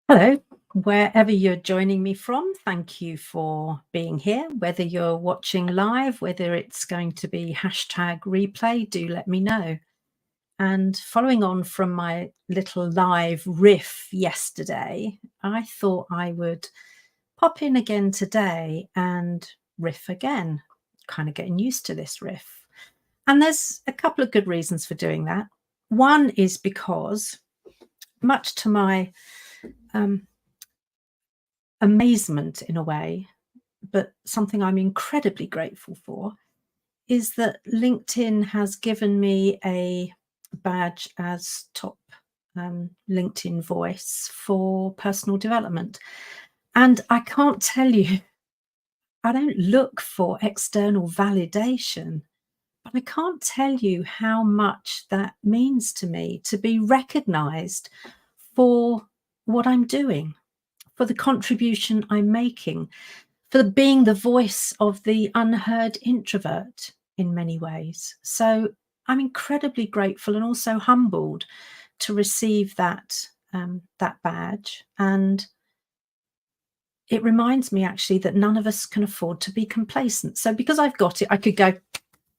Hello, wherever you're joining me from, thank you for being here. Whether you're watching live, whether it's going to be hashtag replay, do let me know. And following on from my little live riff yesterday, I thought I would pop in again today and riff again, kind of getting used to this riff. And there's a couple of good reasons for doing that. One is because, much to my um, amazement in a way, but something I'm incredibly grateful for, is that LinkedIn has given me a badge as top LinkedIn voice for personal development. And I can't tell you, I don't look for external validation, but I can't tell you how much that means to me to be recognized for what I'm doing, for the contribution I'm making, for being the voice of the unheard introvert in many ways. So I'm incredibly grateful and also humbled to receive that badge. And it reminds me actually that none of us can afford to be complacent. So because I've got it, I could go,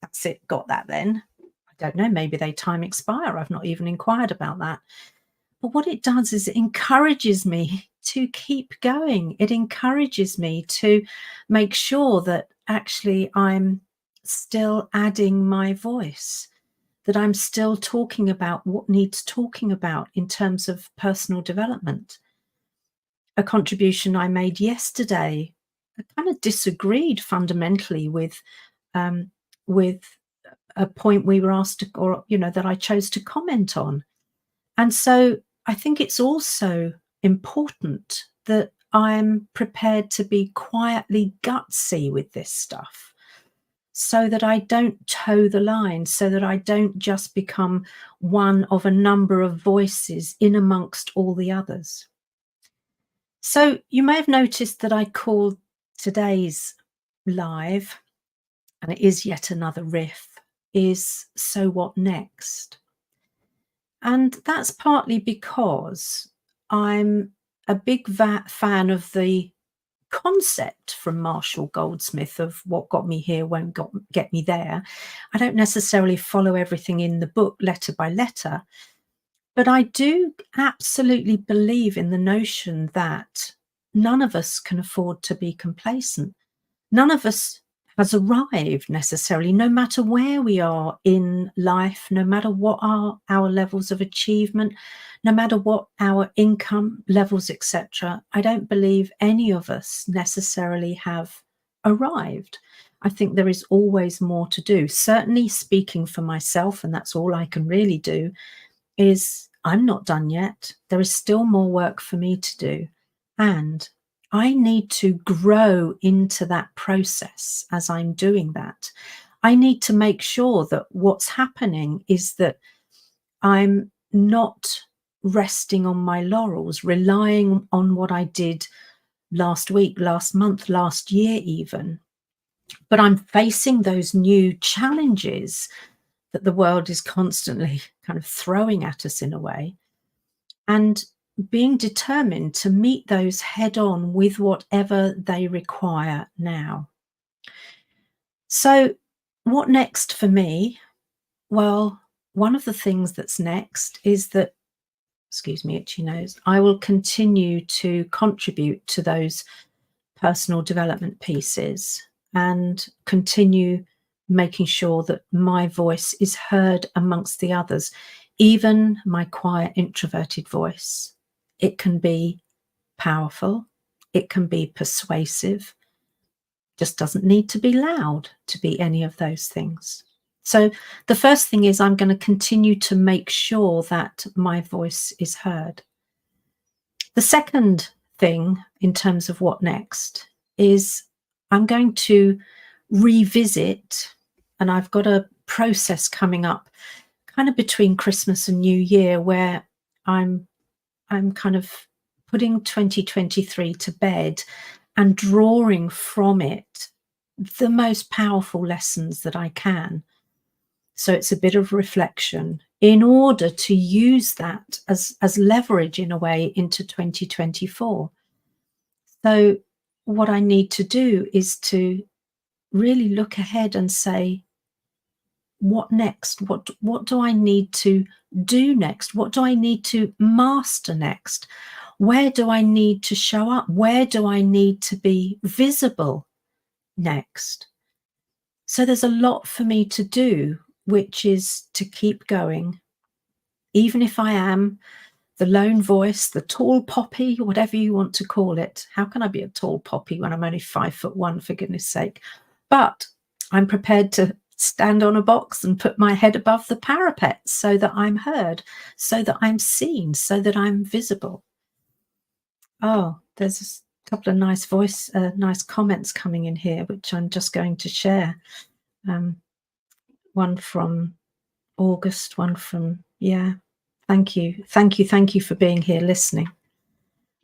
that's it, got that then. I don't know, maybe they time expire. I've not even inquired about that. But what it does is it encourages me to keep going. It encourages me to make sure that actually I'm still adding my voice, that I'm still talking about what needs talking about in terms of personal development. A contribution I made yesterday, I kind of disagreed fundamentally um, with a point we were asked to, or that I chose to comment on. And so I think it's also important that I'm prepared to be quietly gutsy with this stuff so that I don't toe the line, so that I don't just become one of a number of voices in amongst all the others. So you may have noticed that I called today's live, and it is yet another riff, is So What Next? And that's partly because I'm a big fan of the concept from Marshall Goldsmith of what got me here won't get me there. I don't necessarily follow everything in the book letter by letter, but I do absolutely believe in the notion that none of us can afford to be complacent. None of us has arrived necessarily, no matter where we are in life, no matter what are our levels of achievement, no matter what our income levels, etc. I don't believe any of us necessarily have arrived. I think there is always more to do. Certainly speaking for myself, and that's all I can really do, is I'm not done yet. There is still more work for me to do. And I need to grow into that process as I'm doing that. I need to make sure that what's happening is that I'm not resting on my laurels, relying on what I did last week, last month, last year, even. But I'm facing those new challenges that the world is constantly kind of throwing at us in a way, and being determined to meet those head on with whatever they require now. So, what next for me? Well, one of the things that's next is that, excuse me, itchy nose, I will continue to contribute to those personal development pieces and continue making sure that my voice is heard amongst the others, even my quiet, introverted voice. It can be powerful, it can be persuasive, just doesn't need to be loud to be any of those things. So the first thing is I'm going to continue to make sure that my voice is heard. The second thing in terms of what next is I'm going to revisit, and I've got a process coming up kind of between Christmas and New Year where I'm kind of putting 2023 to bed and drawing from it the most powerful lessons that I can. So it's a bit of reflection in order to use that as leverage in a way into 2024. So what I need to do is to really look ahead and say, what next? What do I need to do next? What do I need to master next? Where do I need to show up? Where do I need to be visible next? So there's a lot for me to do, which is to keep going, even if I am the lone voice, the tall poppy, whatever you want to call it. How can I be a tall poppy when I'm only 5'1", for goodness sake? But I'm prepared to stand on a box and put my head above the parapet so that I'm heard, so that I'm seen, so that I'm visible. Oh, there's a couple of nice comments coming in here, which I'm just going to share. One from August, one from, yeah. Thank you for being here listening.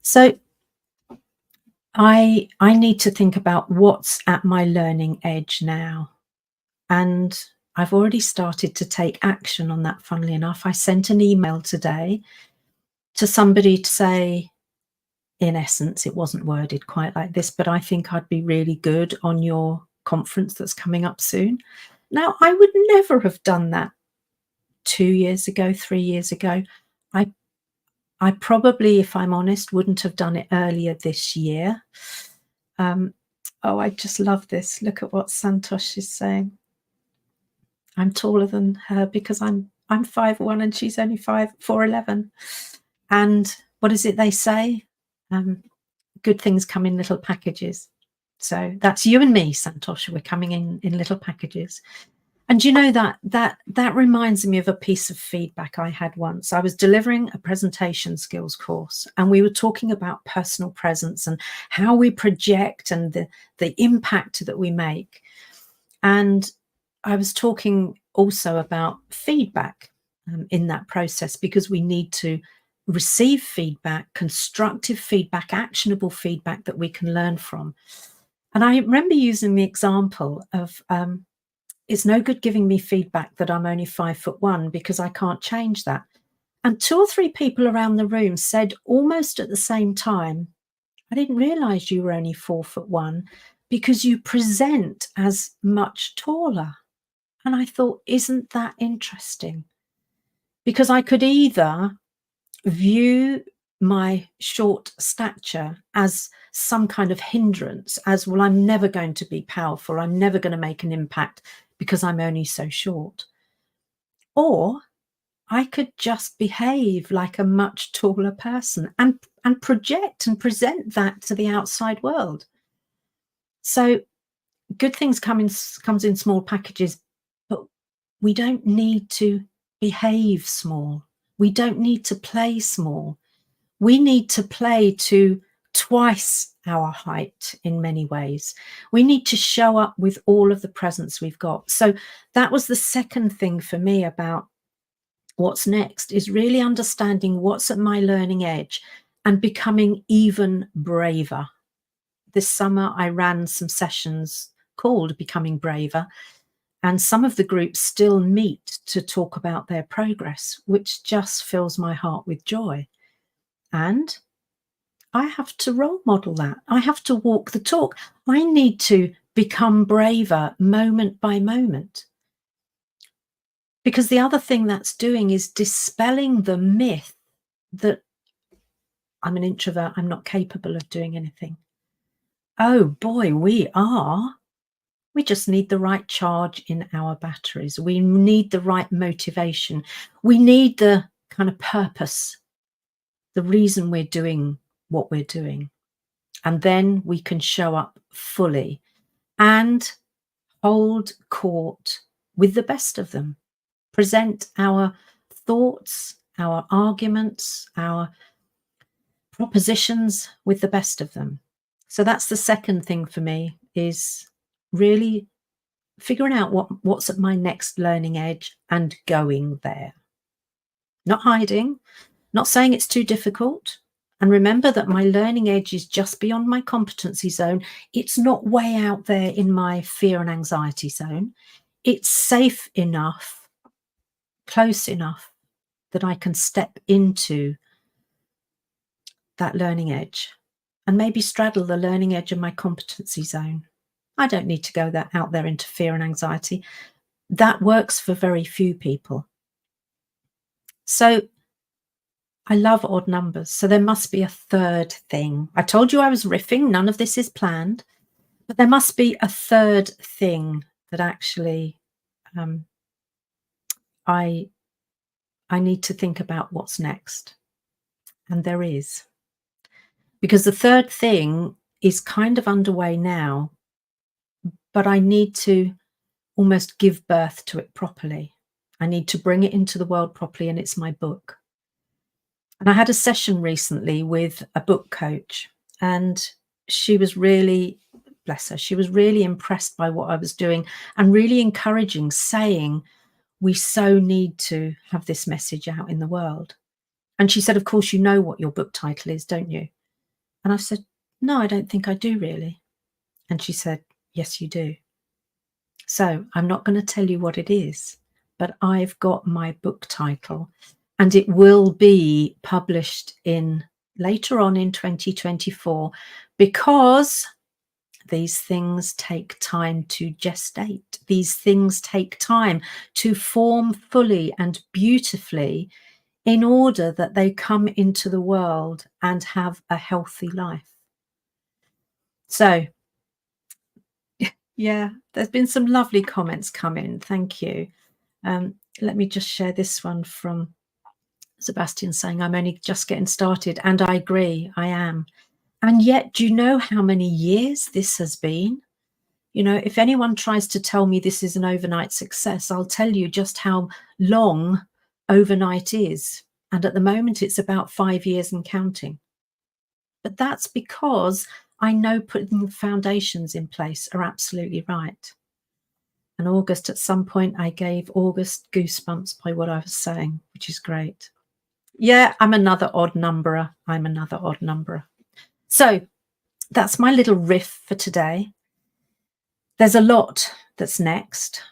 So I need to think about what's at my learning edge now. And I've already started to take action on that, funnily enough. I sent an email today to somebody to say, in essence, it wasn't worded quite like this, but I think I'd be really good on your conference that's coming up soon. Now, I would never have done that 2 years ago, 3 years ago. I probably, if I'm honest, wouldn't have done it earlier this year. Oh, I just love this. Look at what Santosh is saying. I'm taller than her because I'm 5'1" and she's only 4'11". And what is it they say? Good things come in little packages. So that's you and me, Santosh. We're coming in little packages. And you know, that reminds me of a piece of feedback I had once. I was delivering a presentation skills course, and we were talking about personal presence and how we project and the impact that we make. And I was talking also about feedback in that process, because we need to receive feedback, constructive feedback, actionable feedback that we can learn from. And I remember using the example of, it's no good giving me feedback that I'm only 5'1", because I can't change that. And 2 or 3 people around the room said almost at the same time, I didn't realize you were only 4'1", because you present as much taller. And I thought, isn't that interesting? Because I could either view my short stature as some kind of hindrance, as, well, I'm never going to be powerful, I'm never going to make an impact because I'm only so short. Or I could just behave like a much taller person and project and present that to the outside world. So good things comes in small packages, but we don't need to behave small. We don't need to play small. We need to play to twice our height in many ways. We need to show up with all of the presence we've got. So that was the second thing for me about what's next, is really understanding what's at my learning edge and becoming even braver. This summer, I ran some sessions called Becoming Braver, and some of the groups still meet to talk about their progress, which just fills my heart with joy. And I have to role model that. I have to walk the talk. I need to become braver moment by moment. Because the other thing that's doing is dispelling the myth that I'm an introvert, I'm not capable of doing anything. Oh boy, we are. We just need the right charge in our batteries. We need the right motivation. We need the kind of purpose, the reason we're doing what we're doing. And then we can show up fully and hold court with the best of them, present our thoughts, our arguments, our propositions with the best of them. So that's the second thing for me, is really figuring out what's at my next learning edge and going there. Not hiding, not saying it's too difficult. And remember that my learning edge is just beyond my competency zone. It's not way out there in my fear and anxiety zone. it's safe enough, close enough that I can step into that learning edge and maybe straddle the learning edge of my competency zone. I don't need to go out there into fear and anxiety. That works for very few people. So I love odd numbers. So there must be a third thing. I told you I was riffing. None of this is planned. But there must be a third thing that actually I need to think about what's next. And there is. Because the third thing is kind of underway now, but I need to almost give birth to it properly. I need to bring it into the world properly, and it's my book. And I had a session recently with a book coach, and she was really, bless her, she was really impressed by what I was doing and really encouraging, saying, we so need to have this message out in the world. And she said, of course, you know what your book title is, don't you? And I said, no, I don't think I do really. And she said, yes, you do. So I'm not going to tell you what it is, but I've got my book title, and it will be published later on in 2024, because these things take time to gestate. These things take time to form fully and beautifully in order that they come into the world and have a healthy life. So, yeah, there's been some lovely comments come in. Thank you. Let me just share this one from Sebastian saying, I'm only just getting started. And I agree, I am. And yet, do you know how many years this has been? You know, if anyone tries to tell me this is an overnight success, I'll tell you just how long overnight is. And at the moment, it's about 5 years and counting. But that's because I know putting foundations in place are absolutely right. And August, at some point, I gave August goosebumps by what I was saying, which is great. Yeah, I'm another odd numberer. I'm another odd numberer. So that's my little riff for today. There's a lot that's next.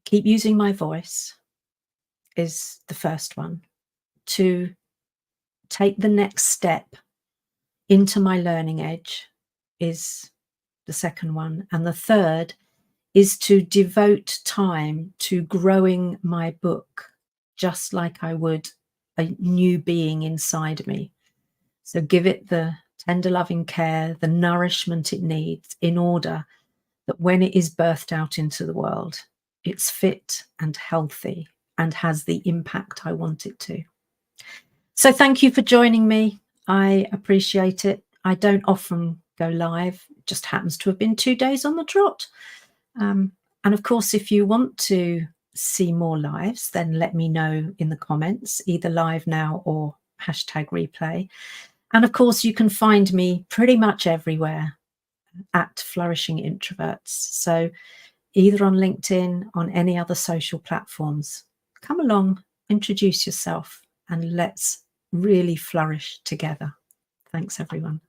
Keep using my voice is the first one. To take the next step into my learning edge is the second one. And the third is to devote time to growing my book, just like I would a new being inside me. So give it the tender loving care, the nourishment it needs, in order that when it is birthed out into the world, it's fit and healthy and has the impact I want it to. So thank you for joining me. I appreciate it. I don't often go live. It just happens to have been 2 days on the trot. And of course, if you want to see more lives, then let me know in the comments, either live now or #replay. And of course, you can find me pretty much everywhere at Flourishing Introverts. So either on LinkedIn, on any other social platforms, come along, introduce yourself, and let's really flourish together. Thanks, everyone.